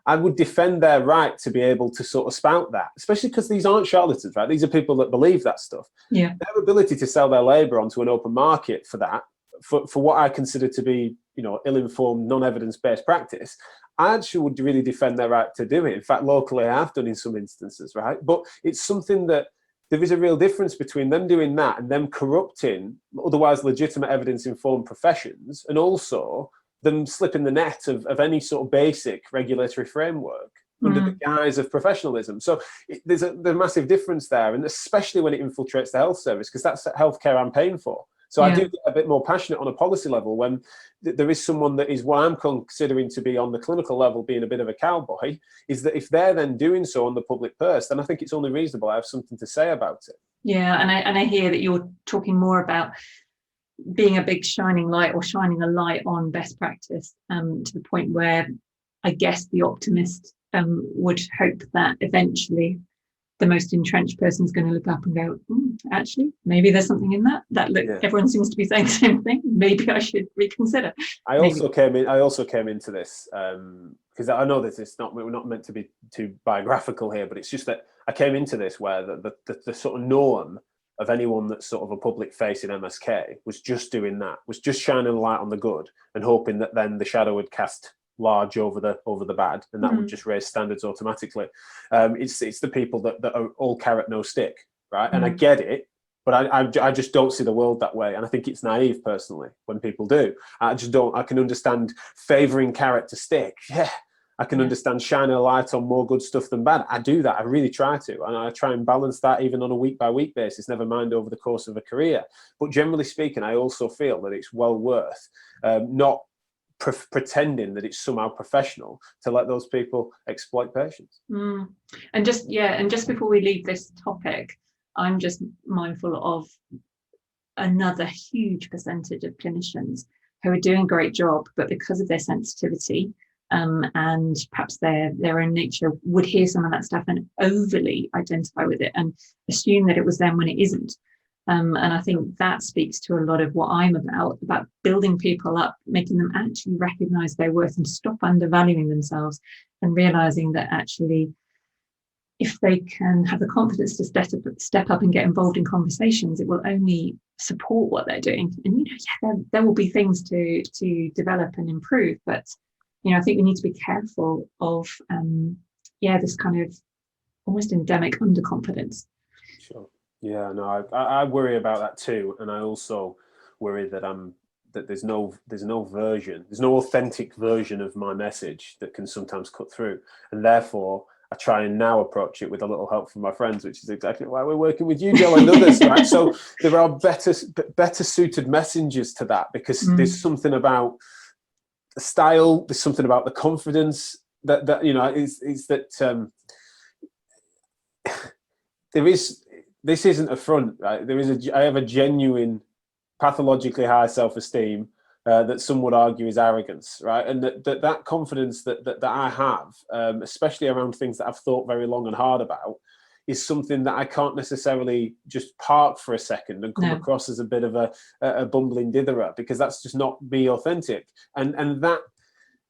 I would defend their right to be able to sort of spout that, especially because these aren't charlatans, right? These are people that believe that stuff. Yeah. Their ability to sell their labor onto an open market for that, for what I consider to be, ill-informed, non-evidence-based practice, I actually would really defend their right to do it. In fact, locally, I have done in some instances, right? But it's something that there is a real difference between them doing that and them corrupting otherwise legitimate evidence-informed professions, and also them slipping the net of any sort of basic regulatory framework under the guise of professionalism. So there's a massive difference there, and especially when it infiltrates the health service, because that's healthcare I'm paying for. So I do get a bit more passionate on a policy level when there is someone that is what I'm considering to be on the clinical level being a bit of a cowboy, is that if they're then doing so on the public purse, then I think it's only reasonable I have something to say about it. Yeah, and I hear that you're talking more about being a big shining light, or shining a light on best practice, to the point where I guess the optimist would hope that eventually the most entrenched person is going to look up and go, actually, maybe there's something in that. Everyone seems to be saying the same thing. Maybe I should reconsider. I also came into this because I know that we're not meant to be too biographical here, but it's just that I came into this where the sort of norm of anyone that's sort of a public face in MSK was just doing that, was just shining a light on the good and hoping that then the shadow would cast large over the bad, and that would just raise standards automatically. It's the people that are all carrot no stick, right? And I get it, but I just don't see the world that way, and I think it's naive personally when people do. I can understand favouring carrot to stick. Yeah, I can understand shining a light on more good stuff than bad. I do that. I really try to, and I try and balance that even on a week by week basis, never mind over the course of a career. But generally speaking, I also feel that it's well worth not pretending that it's somehow professional to let those people exploit patients. And just before we leave this topic, I'm just mindful of another huge percentage of clinicians who are doing a great job, but because of their sensitivity and perhaps their own nature, would hear some of that stuff and overly identify with it and assume that it was them when it isn't. And I think that speaks to a lot of what I'm about building people up, making them actually recognize their worth and stop undervaluing themselves, and realizing that actually, if they can have the confidence to step up and get involved in conversations, it will only support what they're doing. And there will be things to develop and improve, but I think we need to be careful of this kind of almost endemic underconfidence. Sure. Yeah, no, I worry about that too, and I also worry that there's no authentic version of my message that can sometimes cut through, and therefore I try and now approach it with a little help from my friends, which is exactly why we're working with you, Joe, and others. Right? So there are better suited messengers to that, because there's something about the style, there's something about the confidence that is that there is. This isn't a front, right? I have a genuine, pathologically high self-esteem that some would argue is arrogance, right? And that confidence that I have, especially around things that I've thought very long and hard about, is something that I can't necessarily just park for a second and come across as a bit of a bumbling ditherer, because that's just not be authentic. And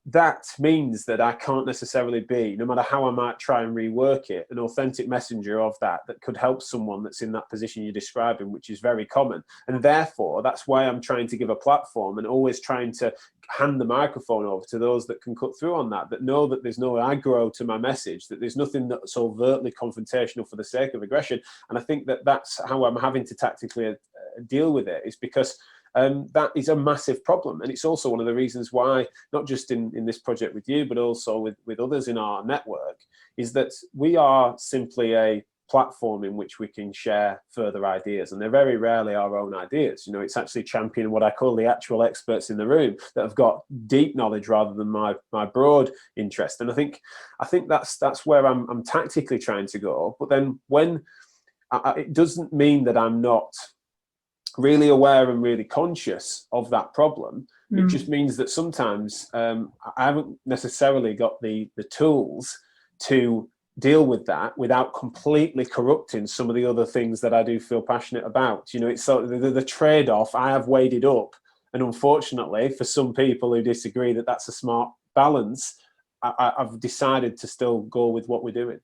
that means that I can't necessarily be, no matter how I might try and rework it, an authentic messenger of that could help someone that's in that position you're describing, which is very common. And therefore, that's why I'm trying to give a platform and always trying to hand the microphone over to those that can cut through on that know that there's no aggro to my message, that there's nothing that's overtly confrontational for the sake of aggression. And I think that's how I'm having to tactically deal with it, is because that is a massive problem. And it's also one of the reasons why, not just in this project with you, but also with others in our network, is that we are simply a platform in which we can share further ideas, and they're very rarely our own ideas. It's actually championing what I call the actual experts in the room that have got deep knowledge rather than my broad interest. And I think that's where I'm tactically trying to go. But then when it doesn't mean that I'm not really aware and really conscious of that problem. It just means that sometimes I haven't necessarily got the tools to deal with that without completely corrupting some of the other things that I do feel passionate about. It's sort of the trade-off I have weighed it up. And unfortunately, for some people who disagree that that's a smart balance, I've decided to still go with what we're doing.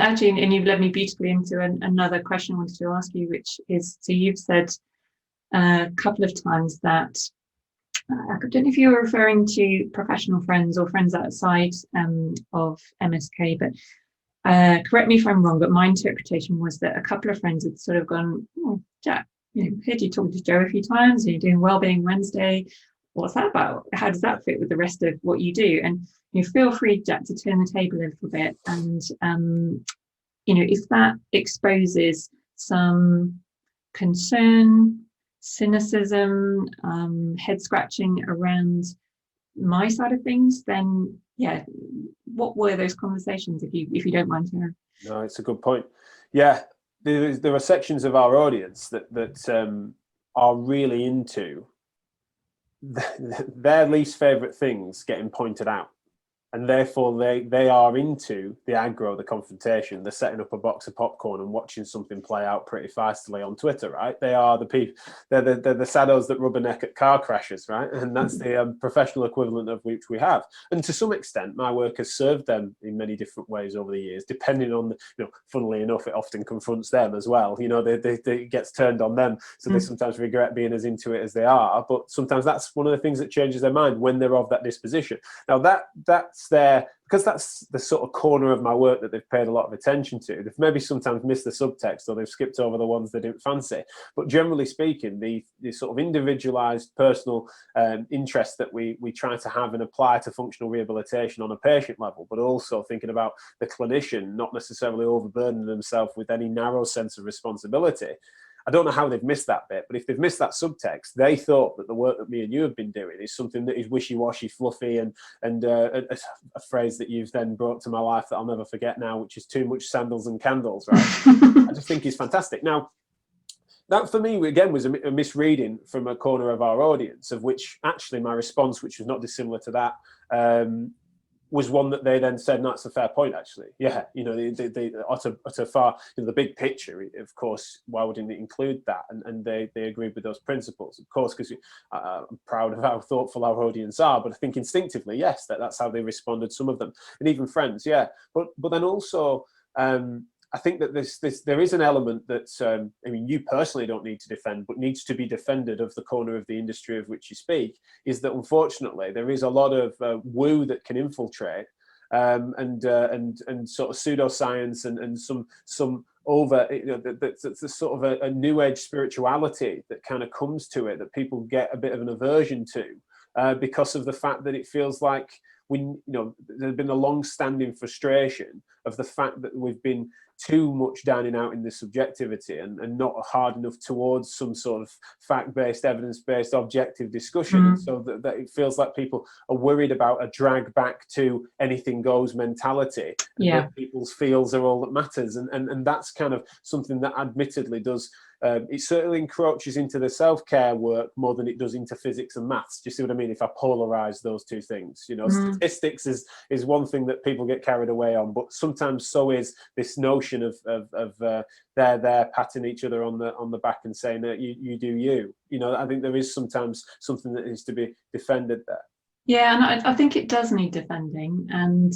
Actually, and you've led me beautifully into another question I wanted to ask you, which is, so you've said a couple of times that, I don't know if you were referring to professional friends or friends outside of MSK, but correct me if I'm wrong, but my interpretation was that a couple of friends had sort of gone, "Oh, Jack, heard you talk to Joe a few times, and you're doing Wellbeing Wednesday. What's that about? How does that fit with the rest of what you do?" And you feel free, Jack, to turn the table a little bit. And if that exposes some concern, cynicism, head scratching around my side of things, then yeah, what were those conversations, if you don't mind sharing? No, it's a good point. Yeah, there are sections of our audience that are really into their least favorite things getting pointed out, and therefore they are into the aggro, the confrontation, the setting up a box of popcorn and watching something play out pretty feistily on Twitter, right? They are the people, they're the saddos that rubberneck at car crashes, right? And that's the professional equivalent of which we have. And to some extent, my work has served them in many different ways over the years, depending on, funnily enough, it often confronts them as well. It gets turned on them, so they sometimes regret being as into it as they are. But sometimes that's one of the things that changes their mind when they're of that disposition. Now that's there because that's the sort of corner of my work that they've paid a lot of attention to. They've maybe sometimes missed the subtext, or they've skipped over the ones they didn't fancy. But generally speaking, the sort of individualized personal interest that we try to have and apply to functional rehabilitation on a patient level, but also thinking about the clinician not necessarily overburdening themselves with any narrow sense of responsibility. I don't know how they've missed that bit, but if they've missed that subtext, they thought that the work that me and you have been doing is something that is wishy-washy, fluffy, and a phrase that you've then brought to my life that I'll never forget now, which is too much sandals and candles, right? I just think is fantastic. Now, that for me, again, was a misreading from a corner of our audience, of which actually my response, which was not dissimilar to that, was one that they then said, "No, that's a fair point, actually." Yeah, they utter far, the big picture, of course, why wouldn't it include that? And they agreed with those principles, of course, because I'm proud of how thoughtful our audience are, but I think instinctively, yes, that's how they responded, some of them, and even friends, yeah. But then also, I think that there is an element that, you personally don't need to defend, but needs to be defended of the corner of the industry of which you speak, is that unfortunately there is a lot of woo that can infiltrate, and sort of pseudoscience and some over, that's sort of a new age spirituality that kind of comes to it, that people get a bit of an aversion to, because of the fact that it feels like there's been a long-standing frustration of the fact that we've been too much dining out in the subjectivity and not hard enough towards some sort of fact-based, evidence-based, objective discussion. So that it feels like people are worried about a drag back to anything goes mentality. Yeah. That people's feels are all that matters. And that's kind of something that admittedly does, it certainly encroaches into the self-care work more than it does into physics and maths. Do you see what I mean? If I polarize those two things, statistics is one thing that people get carried away on, but sometimes so is this notion of they're patting each other on the back and saying that you do you. I think there is sometimes something that needs to be defended there. Yeah, and I think it does need defending, and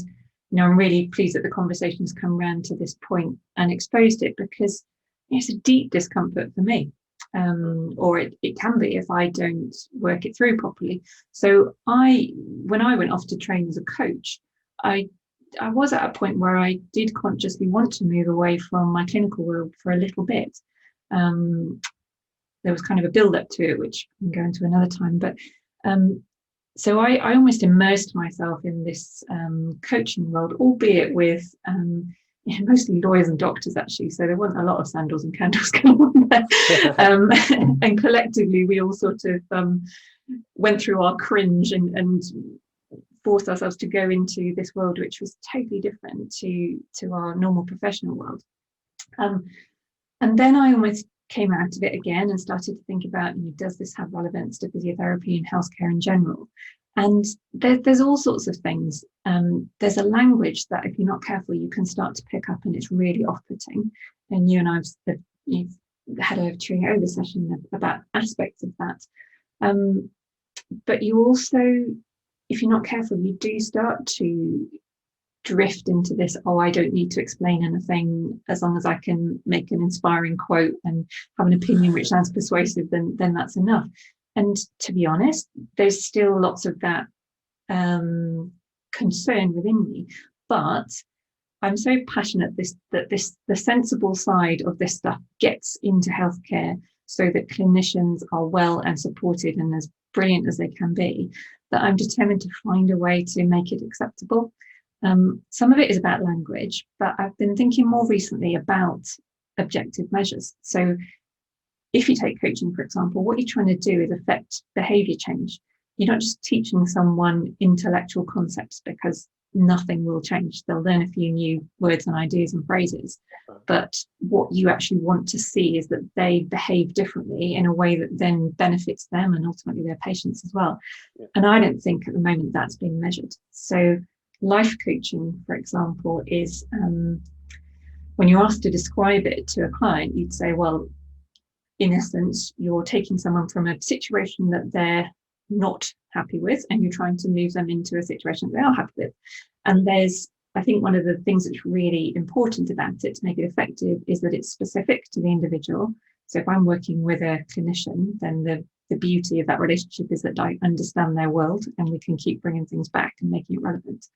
I'm really pleased that the conversation has come around to this point and exposed it, because it's a deep discomfort for me, or it can be if I don't work it through properly. So when I went off to train as a coach, I was at a point where I did consciously want to move away from my clinical world for a little bit. There was kind of a build up to it, which I can go into another time. But so I almost immersed myself in this coaching world, albeit with mostly lawyers and doctors actually, so there weren't a lot of sandals and candles going on there. And collectively we all sort of went through our cringe and forced ourselves to go into this world which was totally different to our normal professional world. And then I almost came out of it again and started to think about, does this have relevance to physiotherapy and healthcare in general? And there's all sorts of things. There's a language that if you're not careful, you can start to pick up, and it's really off-putting. And you and you've had a chewing over session about aspects of that. But you also, if you're not careful, you do start to drift into this, I don't need to explain anything, as long as I can make an inspiring quote and have an opinion which sounds persuasive, then that's enough. And to be honest, there's still lots of that concern within me, but I'm so passionate that the sensible side of this stuff gets into healthcare, so that clinicians are well and supported and as brilliant as they can be, that I'm determined to find a way to make it acceptable. Some of it is about language, but I've been thinking more recently about objective measures. So if you take coaching, for example, what you're trying to do is affect behavior change. You're not just teaching someone intellectual concepts, because nothing will change. They'll learn a few new words and ideas and phrases, but what you actually want to see is that they behave differently in a way that then benefits them and ultimately their patients as well. Yeah. And I don't think at the moment that's being measured. So life coaching, for example, is when you're asked to describe it to a client, you'd say, well, in essence, you're taking someone from a situation that they're not happy with, and you're trying to move them into a situation that they are happy with. And I think one of the things that's really important about it to make it effective is that it's specific to the individual. So if I'm working with a clinician, then the beauty of that relationship is that I understand their world, and we can keep bringing things back and making it relevant.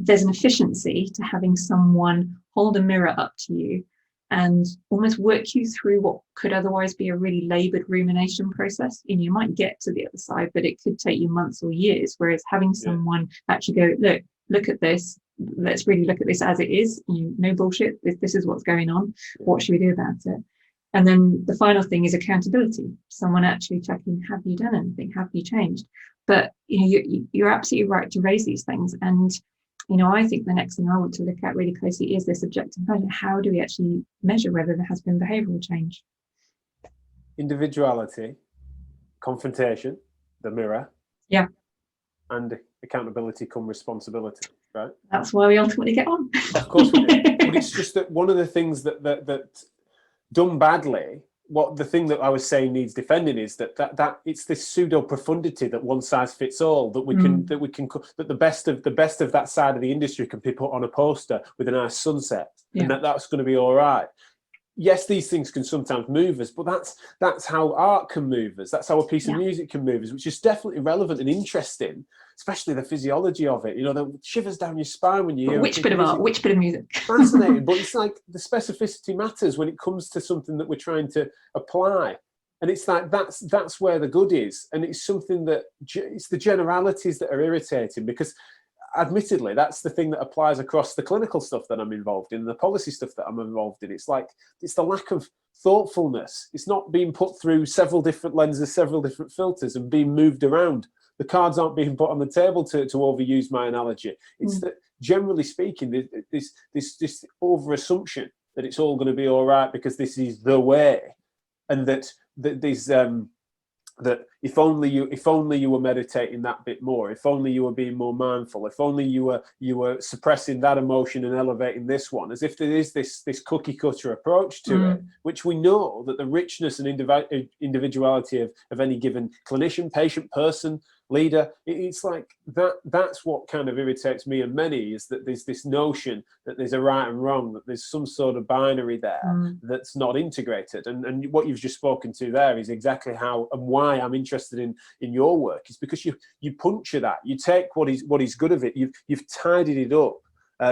There's an efficiency to having someone hold a mirror up to you and almost work you through what could otherwise be a really laboured rumination process. You might get to the other side, but it could take you months or years. Whereas having someone actually go, look at this, let's really look at this as it is, no bullshit, this is what's going on, what should we do about it? And then the final thing is accountability. Someone actually checking, have you done anything? Have you changed? But you're absolutely right to raise these things. And I think the next thing I want to look at really closely is this objective measure. How do we actually measure whether there has been behavioural change? Individuality, confrontation, the mirror. Yeah. And accountability come responsibility, right? That's why we ultimately get on. Of course we do. But it's just that one of the things that done badly, the thing that I was saying needs defending is that it's this pseudo profundity that one size fits all, that the best of that side of the industry can be put on a poster with a nice sunset, and that's going to be all right. Yes, these things can sometimes move us, but that's how art can move us. That's how a piece of music can move us, which is definitely relevant and interesting, especially the physiology of it. The shivers down your spine when you hear which bit of art, which bit of music. Fascinating, but it's like the specificity matters when it comes to something that we're trying to apply. And it's like that's where the good is, and it's something that it's the generalities that are irritating, because admittedly that's the thing that applies across the clinical stuff that I'm involved in, the policy stuff that I'm involved in. It's the lack of thoughtfulness. It's not being put through several different lenses, several different filters, and being moved around. The cards aren't being put on the table, to overuse my analogy. It's that, generally speaking, this over assumption that it's all going to be all right because this is the way, and that if only you were meditating that bit more, if only you were being more mindful, if only you were suppressing that emotion and elevating this one, as if there is this cookie cutter approach to it, which we know that the richness and individuality of any given clinician, patient, person, leader, it's like that's what kind of irritates me and many, is that there's this notion that there's a right and wrong, that there's some sort of binary there that's not integrated. And what you've just spoken to there is exactly how and why I'm interested in your work, is because you puncture that, you take what is good of it, you've tidied it up,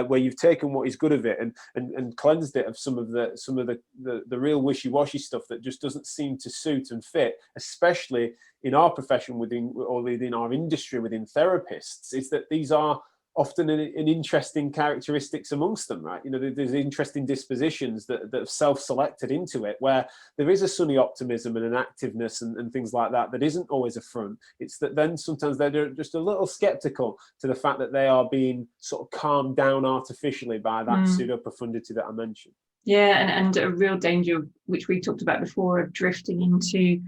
where you've taken what is good of it and cleansed it of some of the real wishy-washy stuff that just doesn't seem to suit and fit, especially in our profession within our industry within therapists. Is that these are often an interesting characteristics amongst them, right? You know, there's interesting dispositions that have self-selected into it, where there is a sunny optimism and an activeness and things like that isn't always a front. It's that then sometimes they're just a little skeptical to the fact that they are being sort of calmed down artificially by that pseudo profundity that I mentioned. Yeah, and a real danger, which we talked about before, of drifting into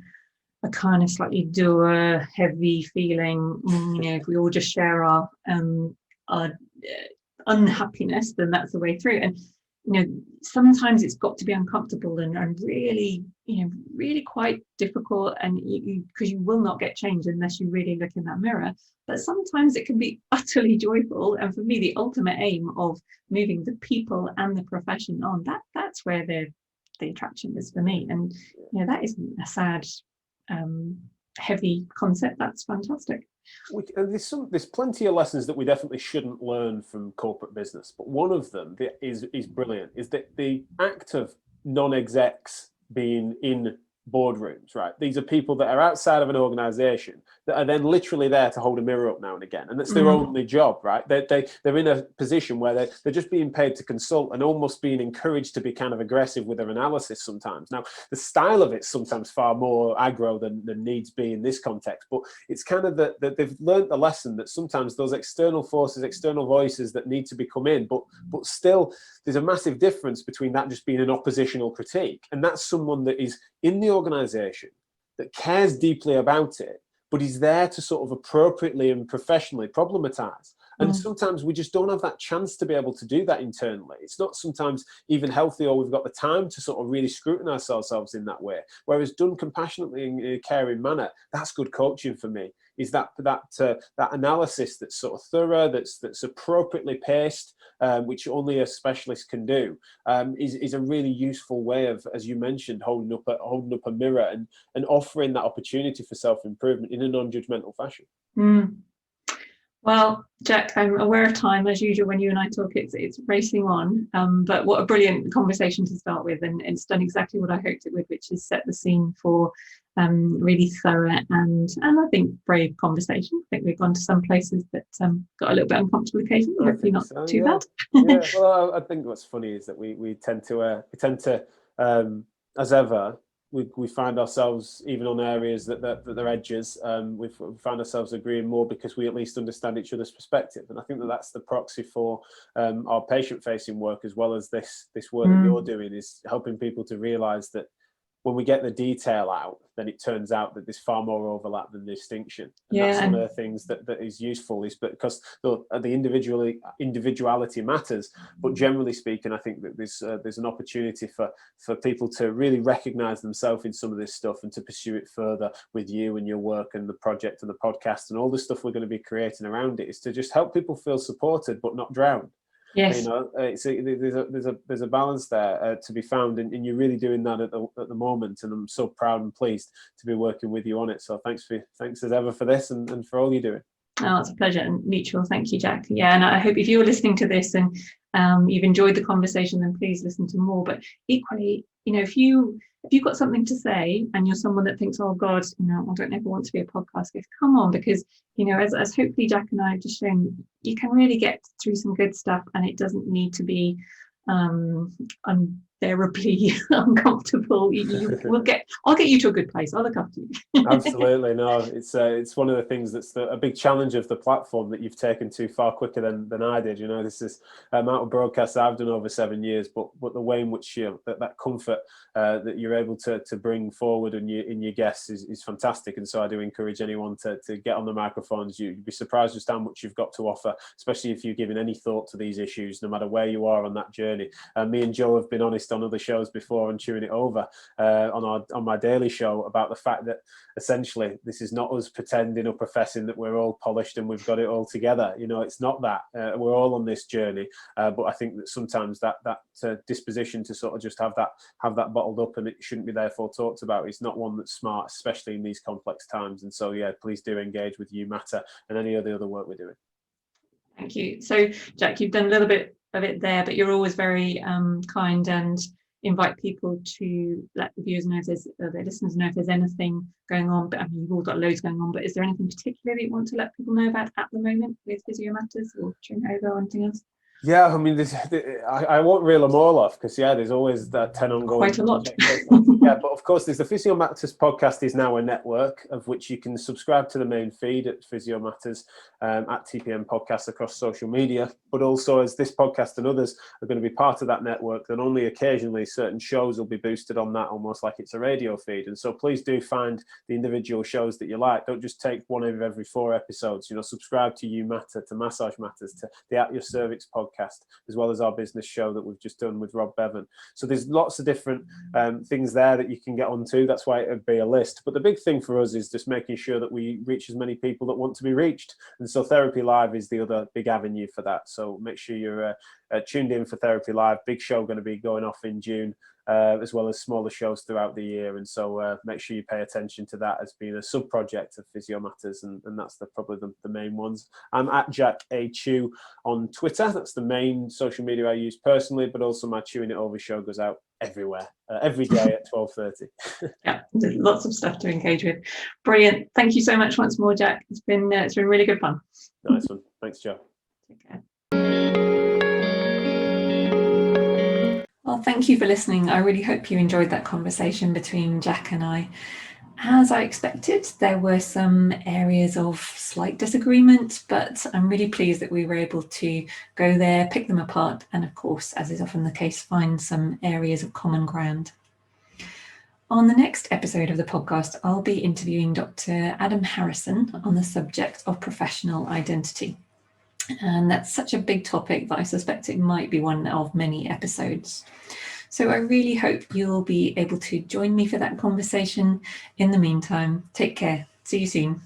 a kind of slightly dour, heavy feeling. You know, if we all just share our unhappiness, then that's the way through. And you know, sometimes it's got to be uncomfortable and really, you know, really quite difficult, and because you will not get change unless you really look in that mirror. But sometimes it can be utterly joyful, and for me, the ultimate aim of moving the people and the profession on, that's where the attraction is for me. And you know, that isn't a sad, heavy concept. That's fantastic. There's plenty of lessons that we definitely shouldn't learn from corporate business, but one of them is brilliant, is that the act of non-execs being in boardrooms, right? These are people that are outside of an organization that are then literally there to hold a mirror up now and again, and that's their only job, right? They're in a position where they're just being paid to consult and almost being encouraged to be kind of aggressive with their analysis sometimes. Now, the style of it's sometimes far more aggro than needs be in this context, but it's kind of that they've learned the lesson that sometimes those external forces, external voices that need to be come in, but still there's a massive difference between that just being an oppositional critique, and that's someone that is in the organization, that cares deeply about it, but is there to sort of appropriately and professionally problematize. And sometimes we just don't have that chance to be able to do that internally. It's not sometimes even healthy, or we've got the time to sort of really scrutinize ourselves in that way. Whereas done compassionately in a caring manner, that's good coaching for me. Is that analysis that's sort of thorough, that's appropriately paced, which only a specialist can do, is a really useful way of, as you mentioned, holding up a mirror and offering that opportunity for self-improvement in a non-judgmental fashion. Well, Jack, I'm aware of time, as usual. When you and I talk, it's racing on. But what a brilliant conversation to start with, and it's done exactly what I hoped it would, which is set the scene for really thorough and I think brave conversation. I think we've gone to some places that got a little bit uncomfortable occasionally. Hopefully not too bad. Yeah. Well, I think what's funny is that we tend to as ever. We find ourselves, even on areas that are edges, we find ourselves agreeing more because we at least understand each other's perspective. And I think that's the proxy for our patient-facing work, as well as this work that you're doing, is helping people to realise that when we get the detail out, then it turns out that there's far more overlap than distinction. And that's one of the things that is useful, is because the individuality matters. But generally speaking, I think that there's an opportunity for people to really recognise themselves in some of this stuff and to pursue it further with you and your work and the project and the podcast and all the stuff we're going to be creating around it, is to just help people feel supported but not drowned. Yes. You know, there's a balance there to be found, and you're really doing that at the moment, and I'm so proud and pleased to be working with you on it. So thanks as ever for this and for all you're doing. Oh, it's a pleasure and mutual. Thank you, Jack. Yeah, and I hope if you're listening to this and you've enjoyed the conversation, then please listen to more. But equally, you know, if you've got something to say and you're someone that thinks, oh God, you know, I don't ever want to be a podcast guest, come on, because, you know, as hopefully Jack and I have just shown, you can really get through some good stuff, and it doesn't need to be unbearably uncomfortable. I'll get you to a good place. I'll look after you. Absolutely. No, it's one of the things that's a big challenge of the platform that you've taken to far quicker than I did. You know, this is amount of broadcasts I've done over 7 years, but the way in which that comfort that you're able to bring forward in your guests is fantastic. And so I do encourage anyone to get on the microphones. You'd be surprised just how much you've got to offer, especially if you're giving any thought to these issues, no matter where you are on that journey. Me and Joe have been honest on other shows before and chewing it over on my daily show about the fact that essentially this is not us pretending or professing that we're all polished and we've got it all together. You know, it's not that. We're all on this journey, but I think that sometimes that disposition to sort of just have that bottled up and it shouldn't be therefore talked about is not one that's smart, especially in these complex times. And so yeah, please do engage with You Matter and any of the other work we're doing. Thank you. So Jack, you've done a little bit of it there, but you're always very kind and invite people to let the viewers know if there's, their listeners know if there's anything going on. But I mean, you've all got loads going on, but is there anything particular that you want to let people know about at the moment with Physio Matters or during over or anything else? Yeah, I mean, I won't reel them all off because, yeah, there's always that 10 ongoing. Quite a lot. Yeah, but of course, there's the Physio Matters podcast is now a network of which you can subscribe to the main feed at Physio Matters at TPM Podcasts across social media. But also, as this podcast and others are going to be part of that network, then only occasionally certain shows will be boosted on that, almost like it's a radio feed. And so please do find the individual shows that you like. Don't just take one of every 4 episodes. You know, subscribe to You Matter, to Massage Matters, to the At Your Cervix podcast, as well as our business show that we've just done with Rob Bevan. So there's lots of different things there that you can get onto. That's why it would be a list. But the big thing for us is just making sure that we reach as many people that want to be reached. And so Therapy Live is the other big avenue for that. So make sure you're tuned in for Therapy Live. Big show going to be going off in June, as well as smaller shows throughout the year. And so make sure you pay attention to that as being a sub-project of Physio Matters. And that's probably the main ones. I'm at Jack A. Chew on Twitter. That's the main social media I use personally, but also my Chewing It Over show goes out everywhere, every day at 12:30. Yeah, there's lots of stuff to engage with. Brilliant. Thank you so much once more, Jack. It's been really good fun. Nice one. Thanks, Joe. Take care. Well, thank you for listening. I really hope you enjoyed that conversation between Jack and I. As I expected, there were some areas of slight disagreement, but I'm really pleased that we were able to go there, pick them apart, and of course, as is often the case, find some areas of common ground. On the next episode of the podcast, I'll be interviewing Dr. Adam Harrison on the subject of professional identity. And that's such a big topic that I suspect it might be one of many episodes. So I really hope you'll be able to join me for that conversation. In the meantime, take care. See you soon.